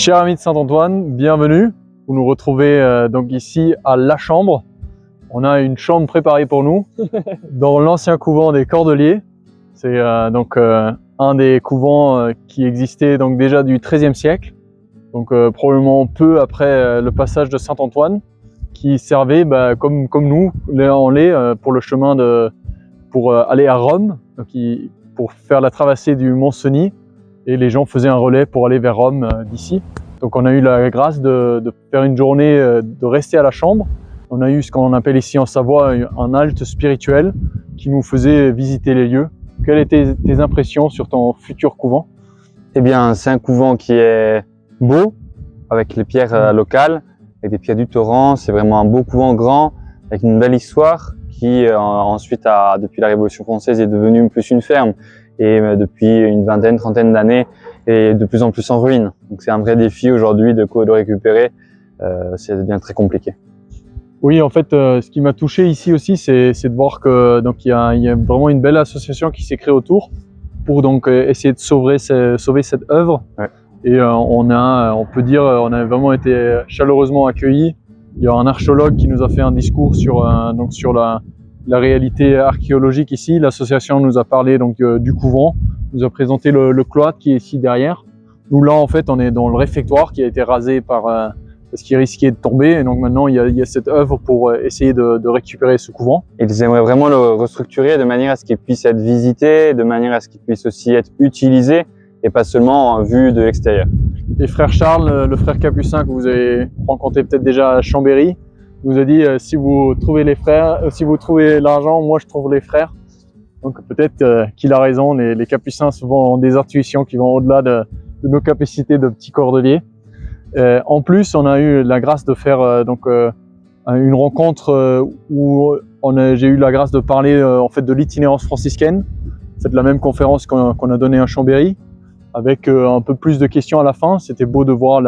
Chers amis de Saint-Antoine, bienvenue. Vous nous retrouvez donc ici à La Chambre. On a une chambre préparée pour nous dans l'ancien couvent des Cordeliers. C'est un des couvents qui existait donc déjà du XIIIe siècle, donc probablement peu après le passage de Saint-Antoine, qui servait comme nous, on l'est pour le chemin pour aller à Rome, donc pour faire la traversée du Mont Cenis, et les gens faisaient un relais pour aller vers Rome d'ici. Donc on a eu la grâce de faire une journée, de rester à la Chambre. On a eu ce qu'on appelle ici en Savoie un halte spirituel qui nous faisait visiter les lieux. Quelles étaient tes impressions sur ton futur couvent? Eh bien, c'est un couvent qui est beau, avec les pierres locales, avec des pierres du Torrent. C'est vraiment un beau couvent grand, avec une belle histoire qui ensuite, depuis la Révolution française, est devenue plus une ferme. Et depuis une vingtaine, trentaine d'années, est de plus en plus en ruine. Donc c'est un vrai défi aujourd'hui de récupérer. Ça devient très compliqué. Oui, en fait, ce qui m'a touché ici aussi, c'est de voir que il y a vraiment une belle association qui s'est créée autour pour donc essayer de sauver cette œuvre. Ouais. Et on peut dire, on a vraiment été chaleureusement accueillis. Il y a un archéologue qui nous a fait un discours sur la réalité archéologique ici. L'association nous a parlé du couvent, nous a présenté le cloître qui est ici derrière. Nous là, en fait, on est dans le réfectoire qui a été rasé parce qu'il risquait de tomber. Et donc maintenant, il y a cette œuvre pour essayer de récupérer ce couvent. Ils aimeraient vraiment le restructurer de manière à ce qu'il puisse être visité, de manière à ce qu'il puisse aussi être utilisé et pas seulement vu de l'extérieur. Et frère Charles, le frère capucin que vous avez rencontré peut-être déjà à Chambéry, nous a dit si vous trouvez les frères, si vous trouvez l'argent, moi je trouve les frères. Donc peut-être qu'il a raison, les capucins souvent ont des intuitions qui vont au-delà de nos capacités de petits cordeliers. En plus, on a eu la grâce de faire une rencontre où j'ai eu la grâce de parler en fait de l'itinérance franciscaine. C'est la même conférence qu'on a donnée à Chambéry, avec un peu plus de questions à la fin. C'était beau de voir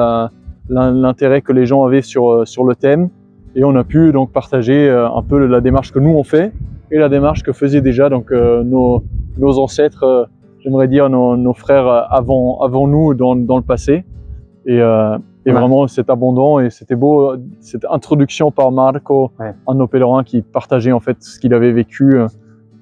l'intérêt que les gens avaient sur le thème. Et on a pu donc partager un peu la démarche que nous on fait et la démarche que faisaient déjà nos ancêtres, j'aimerais dire nos frères avant nous dans le passé. Et vraiment c'est abondant et c'était beau cette introduction par Marco, un de nos pèlerins qui partageait en fait ce qu'il avait vécu.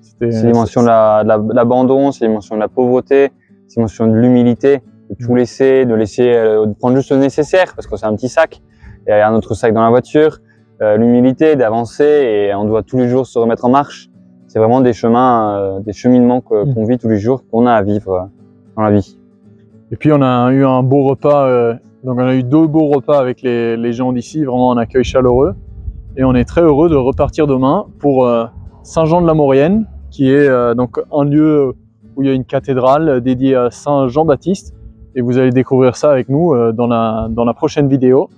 C'est l'émotion de l'abandon, c'est l'émotion de la pauvreté, c'est l'émotion de l'humilité, de tout laisser, de prendre juste le nécessaire parce que c'est un petit sac et il y a un autre sac dans la voiture. L'humilité d'avancer et on doit tous les jours se remettre en marche. C'est vraiment des cheminements qu'on vit tous les jours, qu'on a à vivre dans la vie. Et puis on a eu un beau repas, donc on a eu 2 beaux repas avec les gens d'ici, vraiment un accueil chaleureux. Et on est très heureux de repartir demain pour Saint-Jean-de-la-Maurienne, qui est donc un lieu où il y a une cathédrale dédiée à Saint Jean-Baptiste. Et vous allez découvrir ça avec nous dans la prochaine vidéo.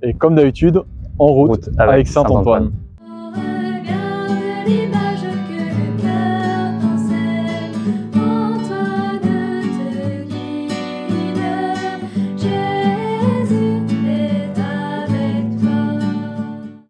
Et comme d'habitude, en route avec Saint-Antoine.